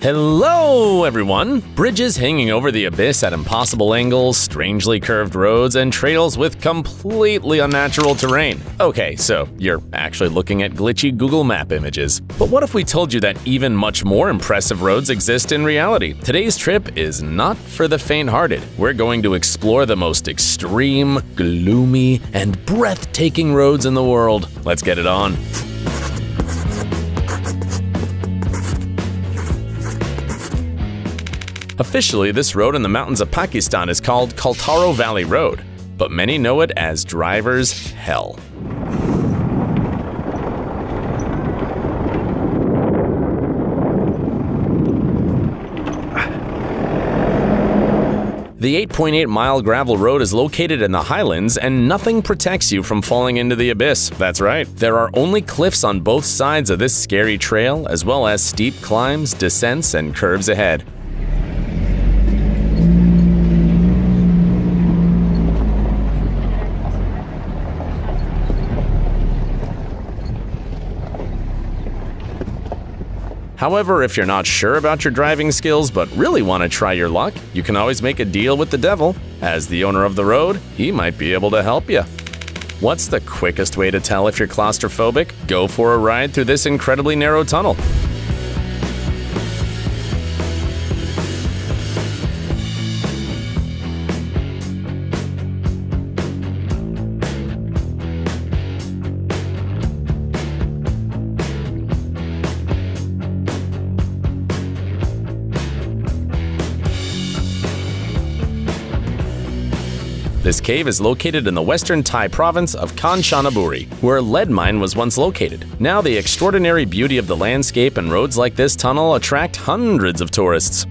Hello, everyone! Bridges hanging over the abyss at impossible angles, strangely curved roads, and trails with completely unnatural terrain. Okay, so you're actually looking at glitchy Google Map images. But what if we told you that even much more impressive roads exist in reality? Today's trip is not for the faint-hearted. We're going to explore the most extreme, gloomy, and breathtaking roads in the world. Let's get it on. Officially, this road in the mountains of Pakistan is called Kaltaro Valley Road, but many know it as Driver's Hell. The 8.8-mile gravel road is located in the highlands, and nothing protects you from falling into the abyss. That's right, there are only cliffs on both sides of this scary trail, as well as steep climbs, descents, and curves ahead. However, if you're not sure about your driving skills but really want to try your luck, you can always make a deal with the devil. As the owner of the road, he might be able to help you. What's the quickest way to tell if you're claustrophobic? Go for a ride through this incredibly narrow tunnel. This cave is located in the western Thai province of Kanchanaburi, where a lead mine was once located. Now the extraordinary beauty of the landscape and roads like this tunnel attract hundreds of tourists.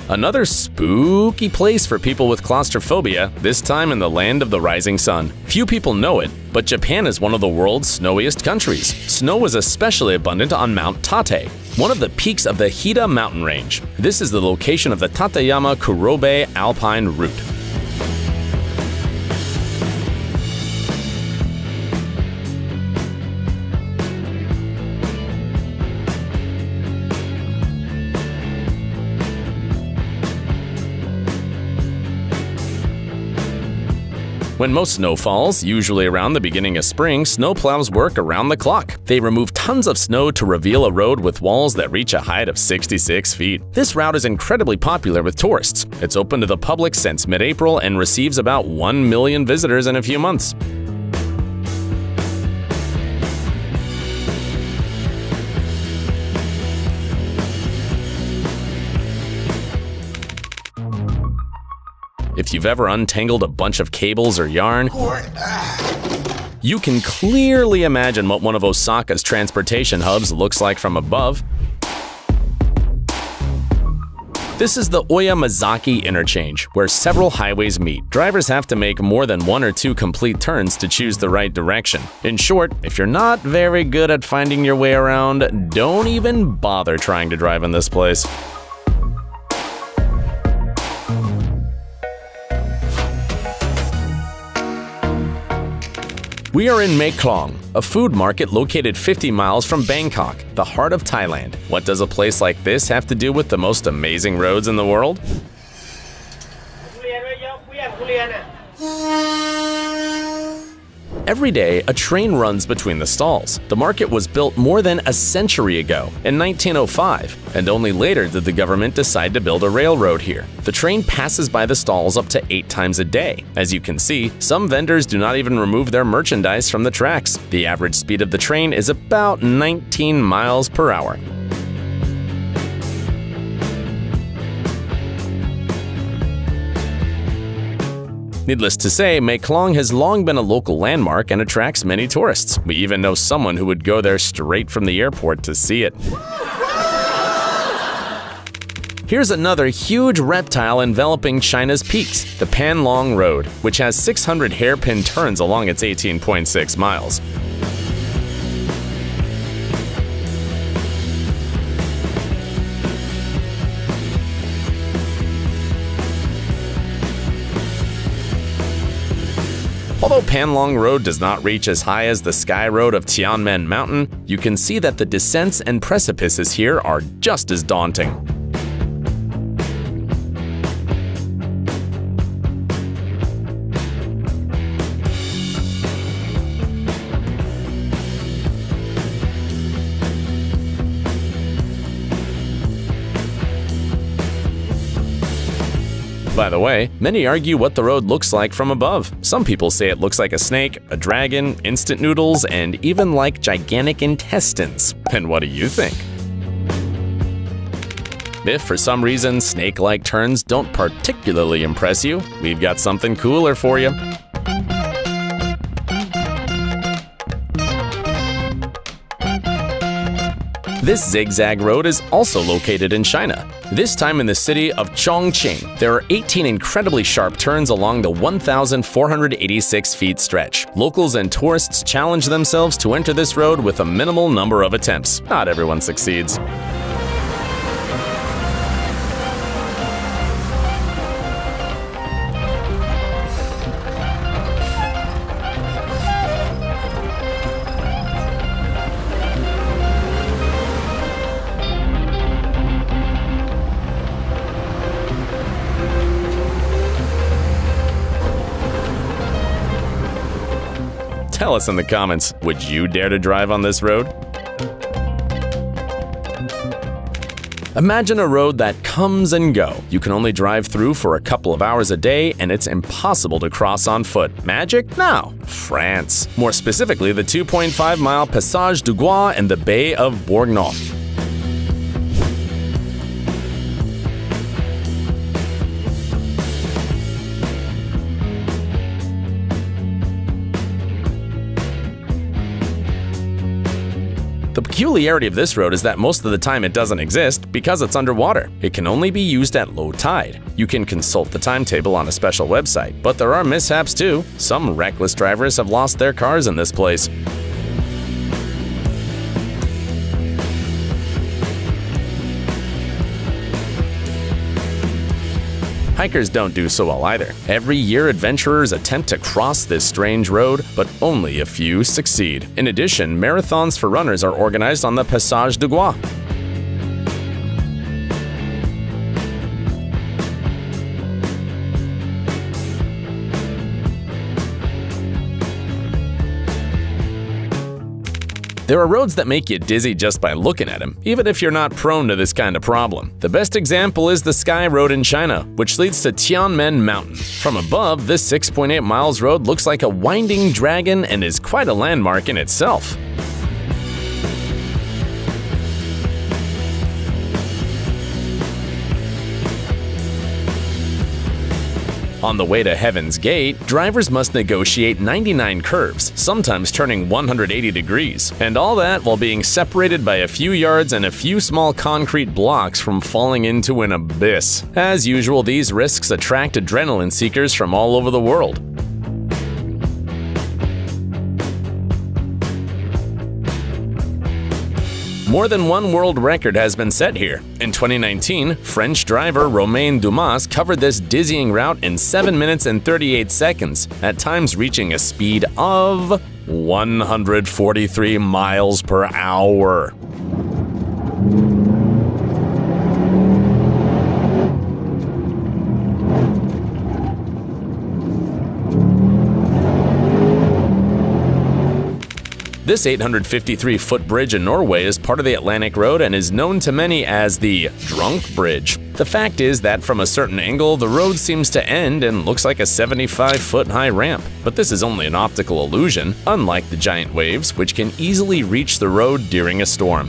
Another spooky place for people with claustrophobia, this time in the land of the rising sun. Few people know it, but Japan is one of the world's snowiest countries. Snow is especially abundant on Mount Tate, one of the peaks of the Hida mountain range. This is the location of the Tateyama-Kurobe Alpine Route. When most snow falls, usually around the beginning of spring, snowplows work around the clock. They remove tons of snow to reveal a road with walls that reach a height of 66 feet. This route is incredibly popular with tourists. It's open to the public since mid-April and receives about 1 million visitors in a few months. If you've ever untangled a bunch of cables or yarn, you can clearly imagine what one of Osaka's transportation hubs looks like from above. This is the Oyamazaki interchange, where several highways meet. Drivers have to make more than 1 or 2 complete turns to choose the right direction. In short, if you're not very good at finding your way around, don't even bother trying to drive in this place. We are in Maeklong, a food market located 50 miles from Bangkok, the heart of Thailand. What does a place like this have to do with the most amazing roads in the world? Every day, a train runs between the stalls. The market was built more than a century ago, in 1905, and only later did the government decide to build a railroad here. The train passes by the stalls up to 8 times a day. As you can see, some vendors do not even remove their merchandise from the tracks. The average speed of the train is about 19 miles per hour. Needless to say, Maeklong has long been a local landmark and attracts many tourists. We even know someone who would go there straight from the airport to see it. Here's another huge reptile enveloping China's peaks, the Panlong Road, which has 600 hairpin turns along its 18.6 miles. Although Panlong Road does not reach as high as the Sky Road of Tianmen Mountain, you can see that the descents and precipices here are just as daunting. By the way, many argue what the road looks like from above. Some people say it looks like a snake, a dragon, instant noodles, and even like gigantic intestines. And what do you think? If for some reason snake-like turns don't particularly impress you, we've got something cooler for you. This zigzag road is also located in China, this time in the city of Chongqing. There are 18 incredibly sharp turns along the 1,486 feet stretch. Locals and tourists challenge themselves to enter this road with a minimal number of attempts. Not everyone succeeds. Tell us in the comments, would you dare to drive on this road? Imagine a road that comes and go. You can only drive through for a couple of hours a day, and it's impossible to cross on foot. Magic? No. France. More specifically, the 2.5-mile Passage du Gois and the Bay of Bourgneuf. The peculiarity of this road is that most of the time it doesn't exist because it's underwater. It can only be used at low tide. You can consult the timetable on a special website, but there are mishaps too. Some reckless drivers have lost their cars in this place. Hikers don't do so well either. Every year, adventurers attempt to cross this strange road, but only a few succeed. In addition, marathons for runners are organized on the Passage du Gois. There are roads that make you dizzy just by looking at them, even if you're not prone to this kind of problem. The best example is the Sky Road in China, which leads to Tianmen Mountain. From above, this 6.8 miles road looks like a winding dragon and is quite a landmark in itself. On the way to Heaven's Gate, drivers must negotiate 99 curves, sometimes turning 180 degrees, and all that while being separated by a few yards and a few small concrete blocks from falling into an abyss. As usual, these risks attract adrenaline seekers from all over the world. More than one world record has been set here. In 2019, French driver Romain Dumas covered this dizzying route in 7 minutes and 38 seconds, at times reaching a speed of 143 miles per hour. This 853-foot bridge in Norway is part of the Atlantic Road and is known to many as the Drunk Bridge. The fact is that from a certain angle, the road seems to end and looks like a 75-foot high ramp. But this is only an optical illusion, unlike the giant waves, which can easily reach the road during a storm.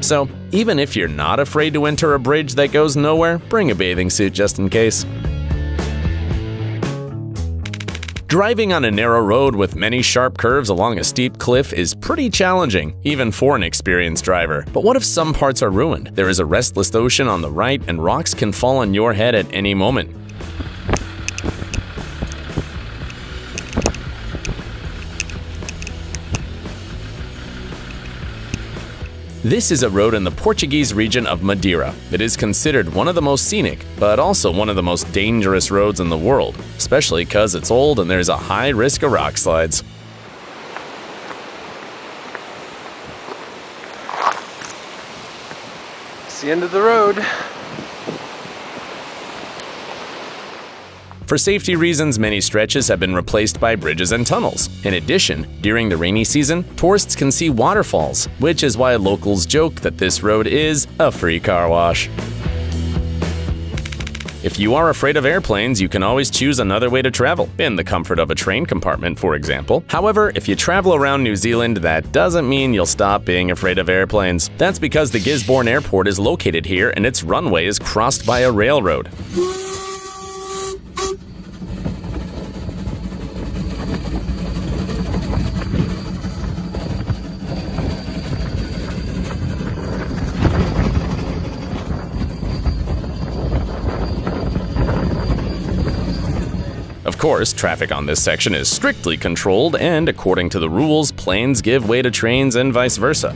So, even if you're not afraid to enter a bridge that goes nowhere, bring a bathing suit just in case. Driving on a narrow road with many sharp curves along a steep cliff is pretty challenging, even for an experienced driver. But what if some parts are ruined? There is a restless ocean on the right, and rocks can fall on your head at any moment. This is a road in the Portuguese region of Madeira. It is considered one of the most scenic, but also one of the most dangerous roads in the world, especially because it's old and there's a high risk of rock slides. It's the end of the road. For safety reasons, many stretches have been replaced by bridges and tunnels. In addition, during the rainy season, tourists can see waterfalls, which is why locals joke that this road is a free car wash. If you are afraid of airplanes, you can always choose another way to travel, in the comfort of a train compartment, for example. However, if you travel around New Zealand, that doesn't mean you'll stop being afraid of airplanes. That's because the Gisborne Airport is located here and its runway is crossed by a railroad. Of course, traffic on this section is strictly controlled, and according to the rules, planes give way to trains and vice versa.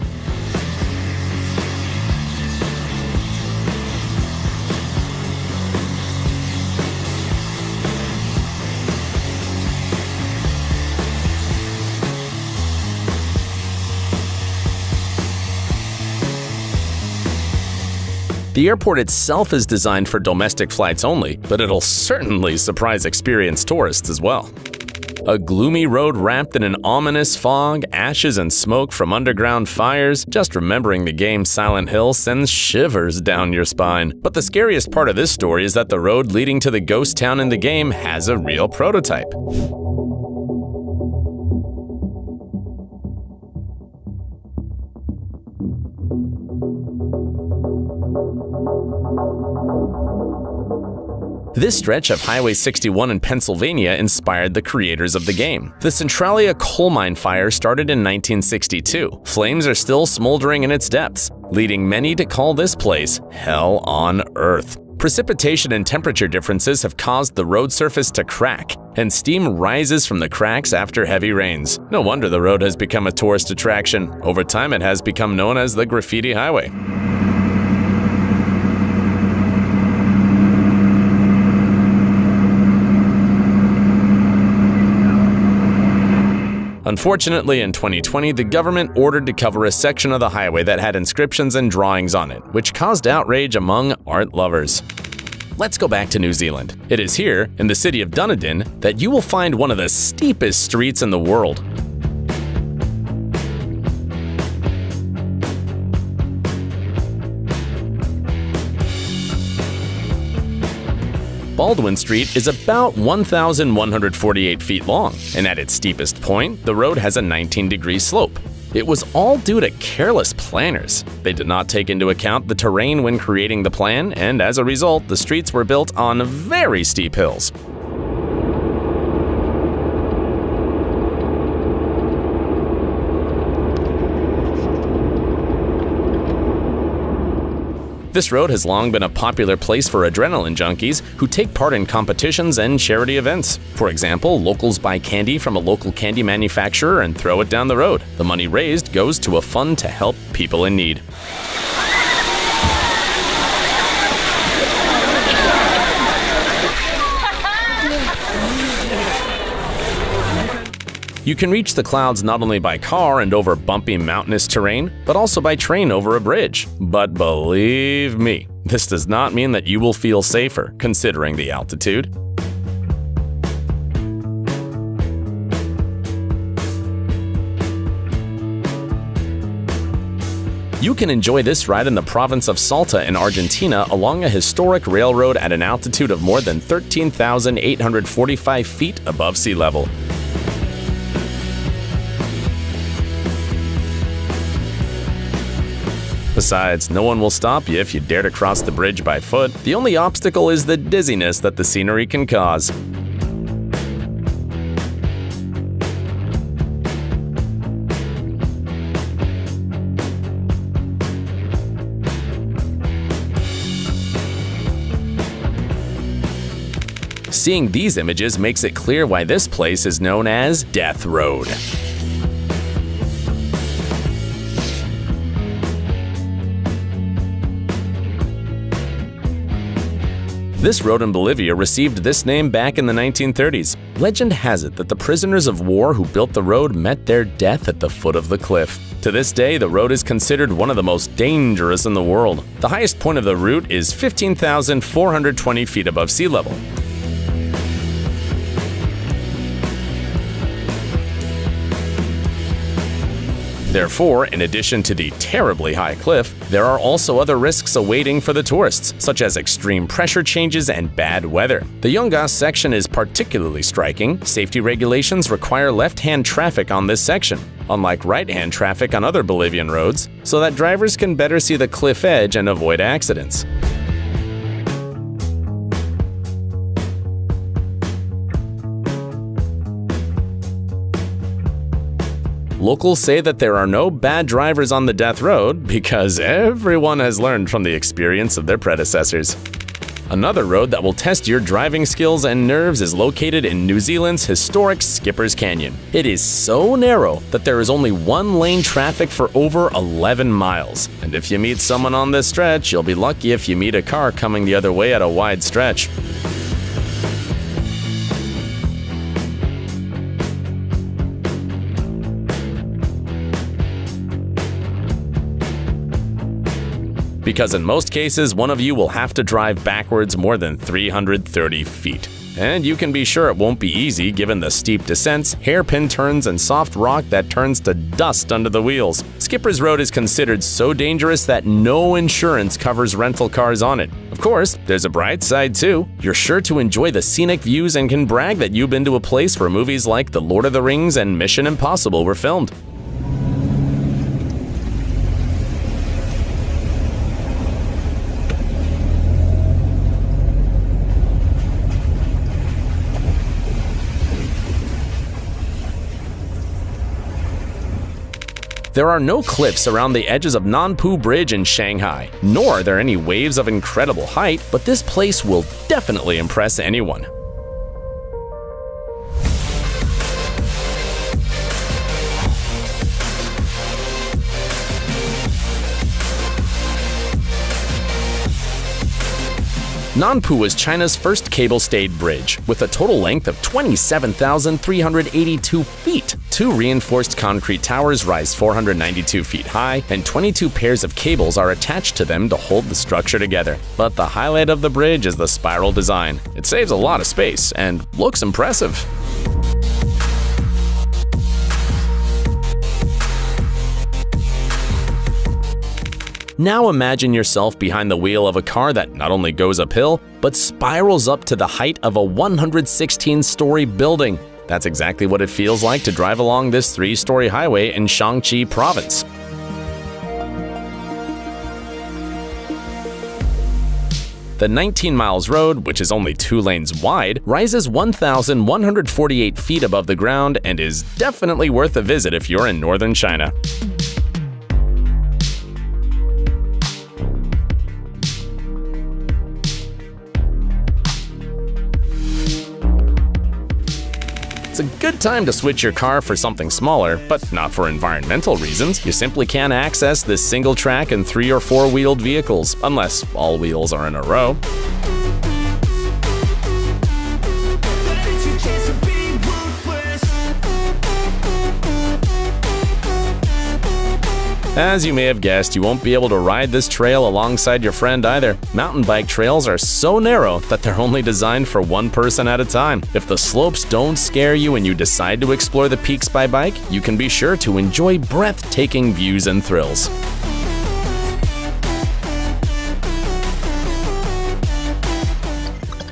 The airport itself is designed for domestic flights only, but it'll certainly surprise experienced tourists as well. A gloomy road wrapped in an ominous fog, ashes and smoke from underground fires. Just remembering the game Silent Hill sends shivers down your spine. But the scariest part of this story is that the road leading to the ghost town in the game has a real prototype. This stretch of Highway 61 in Pennsylvania inspired the creators of the game. The Centralia coal mine fire started in 1962. Flames are still smoldering in its depths, leading many to call this place Hell on Earth. Precipitation and temperature differences have caused the road surface to crack, and steam rises from the cracks after heavy rains. No wonder the road has become a tourist attraction. Over time, it has become known as the Graffiti Highway. Unfortunately, in 2020, the government ordered to cover a section of the highway that had inscriptions and drawings on it, which caused outrage among art lovers. Let's go back to New Zealand. It is here, in the city of Dunedin, that you will find one of the steepest streets in the world. Baldwin Street is about 1,148 feet long, and at its steepest point, the road has a 19-degree slope. It was all due to careless planners. They did not take into account the terrain when creating the plan, and as a result, the streets were built on very steep hills. This road has long been a popular place for adrenaline junkies who take part in competitions and charity events. For example, locals buy candy from a local candy manufacturer and throw it down the road. The money raised goes to a fund to help people in need. You can reach the clouds not only by car and over bumpy mountainous terrain, but also by train over a bridge. But believe me, this does not mean that you will feel safer, considering the altitude. You can enjoy this ride in the province of Salta in Argentina along a historic railroad at an altitude of more than 13,845 feet above sea level. Besides, no one will stop you if you dare to cross the bridge by foot. The only obstacle is the dizziness that the scenery can cause. Seeing these images makes it clear why this place is known as Death Road. This road in Bolivia received this name back in the 1930s. Legend has it that the prisoners of war who built the road met their death at the foot of the cliff. To this day, the road is considered one of the most dangerous in the world. The highest point of the route is 15,420 feet above sea level. Therefore, in addition to the terribly high cliff, there are also other risks awaiting for the tourists, such as extreme pressure changes and bad weather. The Yungas section is particularly striking. Safety regulations require left-hand traffic on this section, unlike right-hand traffic on other Bolivian roads, so that drivers can better see the cliff edge and avoid accidents. Locals say that there are no bad drivers on the death road because everyone has learned from the experience of their predecessors. Another road that will test your driving skills and nerves is located in New Zealand's historic Skipper's Canyon. It is so narrow that there is only one-lane traffic for over 11 miles. And if you meet someone on this stretch, you'll be lucky if you meet a car coming the other way at a wide stretch. Because in most cases, one of you will have to drive backwards more than 330 feet. And you can be sure it won't be easy given the steep descents, hairpin turns, and soft rock that turns to dust under the wheels. Skipper's Road is considered so dangerous that no insurance covers rental cars on it. Of course, there's a bright side too. You're sure to enjoy the scenic views and can brag that you've been to a place where movies like The Lord of the Rings and Mission Impossible were filmed. There are no cliffs around the edges of Nanpu Bridge in Shanghai, nor are there any waves of incredible height, but this place will definitely impress anyone. Nanpu was China's first cable-stayed bridge, with a total length of 27,382 feet. Two reinforced concrete towers rise 492 feet high, and 22 pairs of cables are attached to them to hold the structure together. But the highlight of the bridge is the spiral design. It saves a lot of space and looks impressive. Now imagine yourself behind the wheel of a car that not only goes uphill, but spirals up to the height of a 116-story building. That's exactly what it feels like to drive along this 3-story highway in Shaanxi province. The 19 miles road, which is only 2 lanes wide, rises 1,148 feet above the ground and is definitely worth a visit if you're in northern China. It's a good time to switch your car for something smaller, but not for environmental reasons. You simply can't access this single track and 3- or 4-wheeled vehicles, unless all wheels are in a row. As you may have guessed, you won't be able to ride this trail alongside your friend either. Mountain bike trails are so narrow that they're only designed for one person at a time. If the slopes don't scare you and you decide to explore the peaks by bike, you can be sure to enjoy breathtaking views and thrills.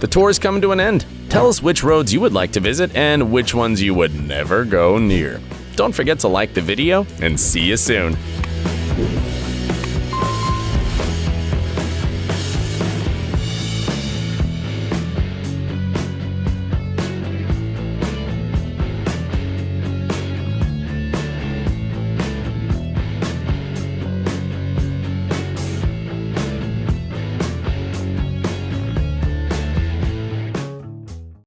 The tour's coming to an end. Tell us which roads you would like to visit and which ones you would never go near. Don't forget to like the video, and see you soon.